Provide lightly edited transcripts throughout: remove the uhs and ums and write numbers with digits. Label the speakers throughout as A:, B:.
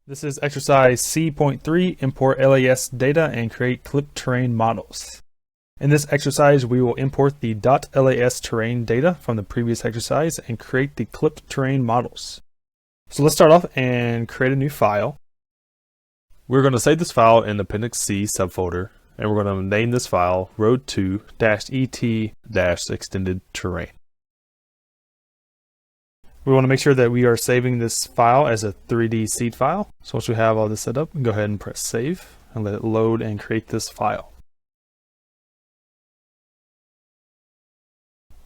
A: This is exercise C.3, import LAS data and create clipped terrain models. In this exercise, we will import the .las terrain data from the previous exercise and create the clipped terrain models. So let's start off and create a new file. We're going to save this file in Appendix C subfolder, and we're going to name this file Road2-et-extended terrain. We want to make sure that we are saving this file as a 3D seed file. So once we have all this set up, go ahead and press save and let it load and create this file.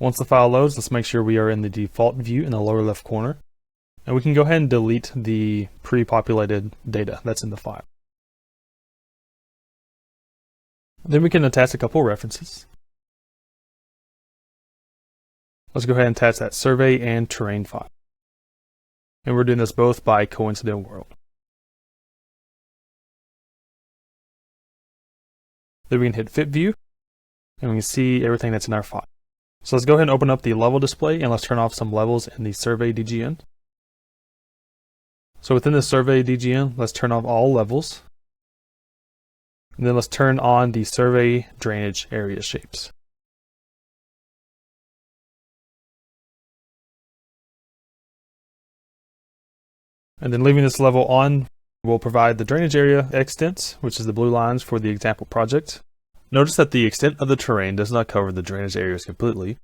A: Once the file loads, let's make sure we are in the default view in the lower left corner. And we can go ahead and delete the pre-populated data that's in the file. Then we can attach a couple references. Let's go ahead and attach that survey and terrain file. And we're doing this both by coincidental world. Then we can hit fit view, and we can see everything that's in our file. So let's go ahead and open up the level display, and let's turn off some levels in the survey DGN. So within the survey DGN, let's turn off all levels. And then let's turn on the survey drainage area shapes. And then leaving this level on, we'll provide the drainage area extents, which is the blue lines for the example project. Notice that the extent of the terrain does not cover the drainage areas completely.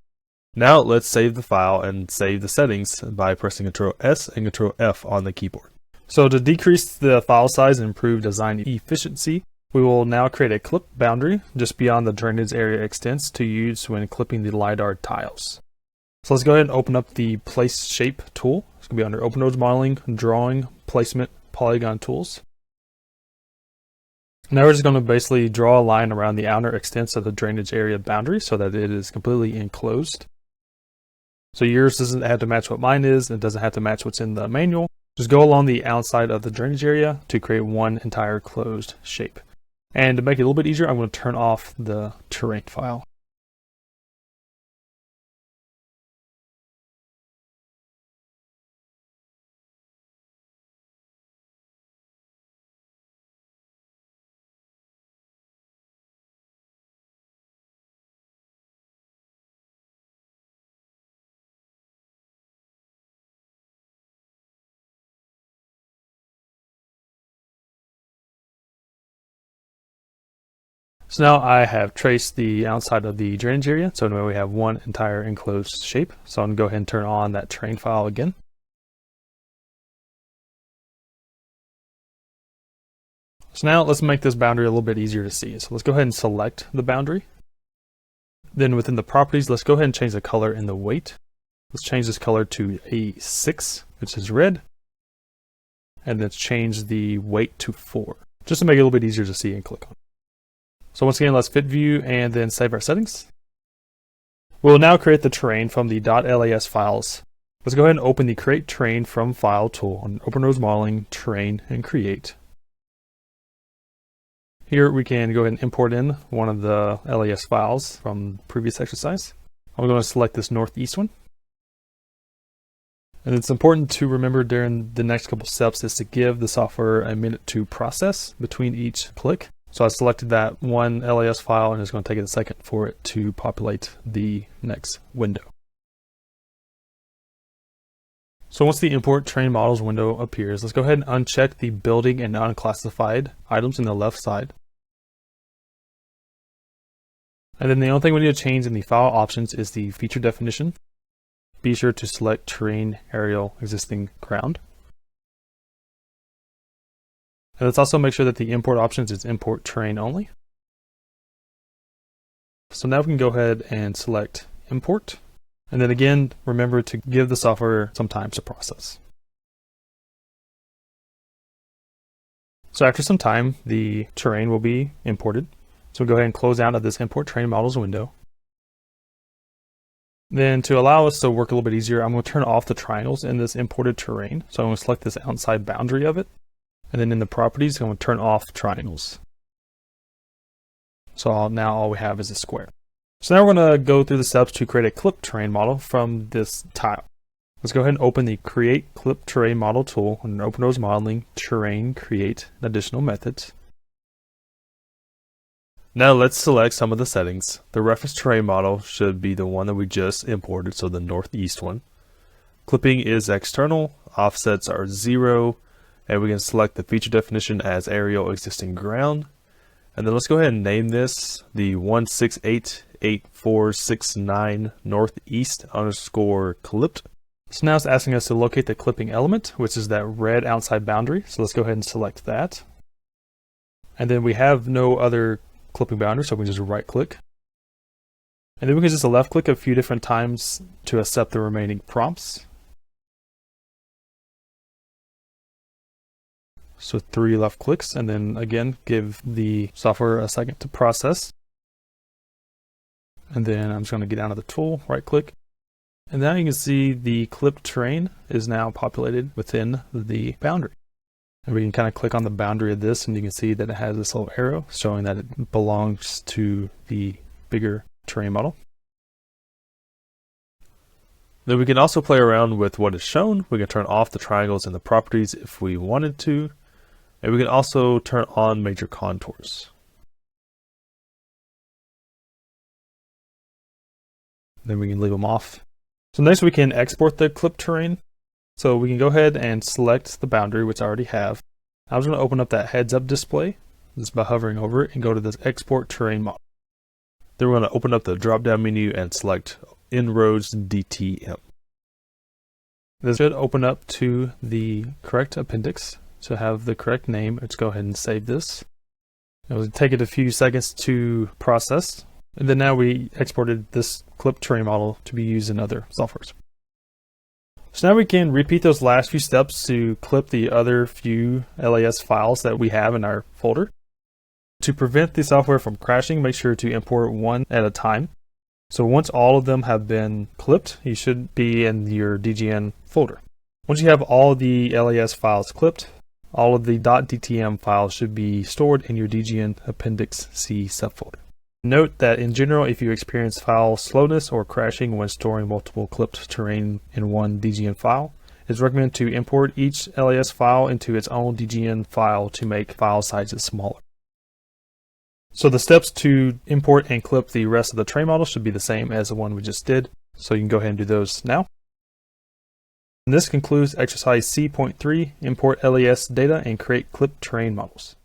A: Now let's save the file and save the settings by pressing Ctrl S and Ctrl F on the keyboard. So to decrease the file size and improve design efficiency, we will now create a clip boundary just beyond the drainage area extents to use when clipping the LiDAR tiles. So let's go ahead and open up the Place Shape tool. It's going to be under Open Roads Modeling, Drawing, Placement, Polygon Tools. Now we're just going to basically draw a line around the outer extents of the drainage area boundary so that it is completely enclosed. So yours doesn't have to match what mine is, it doesn't have to match what's in the manual. Just go along the outside of the drainage area to create one entire closed shape. And to make it a little bit easier, I'm going to turn off the terrain file. So now I have traced the outside of the drainage area, so now we have one entire enclosed shape. So I'm going to go ahead and turn on that terrain file again. So now let's make this boundary a little bit easier to see. So let's go ahead and select the boundary. Then within the properties, let's go ahead and change the color and the weight. Let's change this color to a 6, which is red. And let's change the weight to 4, just to make it a little bit easier to see and click on. So once again, let's fit view and then save our settings. We'll now create the terrain from the .las files. Let's go ahead and open the Create Terrain from File tool on Open Roads Modeling, Terrain, and Create. Here we can go ahead and import in one of the LAS files from the previous exercise. I'm going to select this northeast one. And it's important to remember during the next couple steps is to give the software a minute to process between each click. So I selected that one LAS file and it's going to take it a second for it to populate the next window. So once the Import Terrain Models window appears, let's go ahead and uncheck the Building and Unclassified items in the left side. And then the only thing we need to change in the file options is the feature definition. Be sure to select Terrain Aerial Existing Ground. And let's also make sure that the import options is import terrain only. So now we can go ahead and select import. And then again, remember to give the software some time to process. So after some time, the terrain will be imported. So we'll go ahead and close out of this import terrain models window. Then to allow us to work a little bit easier, I'm going to turn off the triangles in this imported terrain. So I'm going to select this outside boundary of it. And then in the properties, I'm going to turn off triangles. So now all we have is a square. So now we're going to go through the steps to create a clip terrain model from this tile. Let's go ahead and open the Create Clip Terrain Model tool and open those modeling, terrain, create additional methods. Now let's select some of the settings. The reference terrain model should be the one that we just imported, so the northeast one. Clipping is external, offsets are 0, and we can select the feature definition as aerial existing ground. And then let's go ahead and name this the 1688469 northeast _ clipped. So now it's asking us to locate the clipping element, which is that red outside boundary. So let's go ahead and select that. And then we have no other clipping boundary, so we can just right click. And then we can just left click a few different times to accept the remaining prompts. So 3 left clicks, and then again give the software a second to process. And then I'm just going to get down to the tool, right click. And now you can see the clipped terrain is now populated within the boundary. And we can kind of click on the boundary of this, and you can see that it has this little arrow showing that it belongs to the bigger terrain model. Then we can also play around with what is shown. We can turn off the triangles and the properties if we wanted to. And we can also turn on major contours. Then we can leave them off. So next we can export the clip terrain. So we can go ahead and select the boundary, which I already have. I'm just going to open up that heads up display just by hovering over it and go to this export terrain model. Then we're going to open up the drop down menu and select En-ROADS DTM. This should open up to the correct appendix to have the correct name. Let's go ahead and save this. It'll take it a few seconds to process. And then now we exported this clip terrain model to be used in other softwares. So now we can repeat those last few steps to clip the other few LAS files that we have in our folder. To prevent the software from crashing, make sure to import one at a time. So once all of them have been clipped, you should be in your DGN folder. Once you have all of the LAS files clipped, all of the .dtm files should be stored in your DGN Appendix C subfolder. Note that in general, if you experience file slowness or crashing when storing multiple clipped terrain in one DGN file, it's recommended to import each LAS file into its own DGN file to make file sizes smaller. So the steps to import and clip the rest of the terrain model should be the same as the one we just did. So you can go ahead and do those now. And this concludes exercise C.3, import LAS data and create clip terrain models.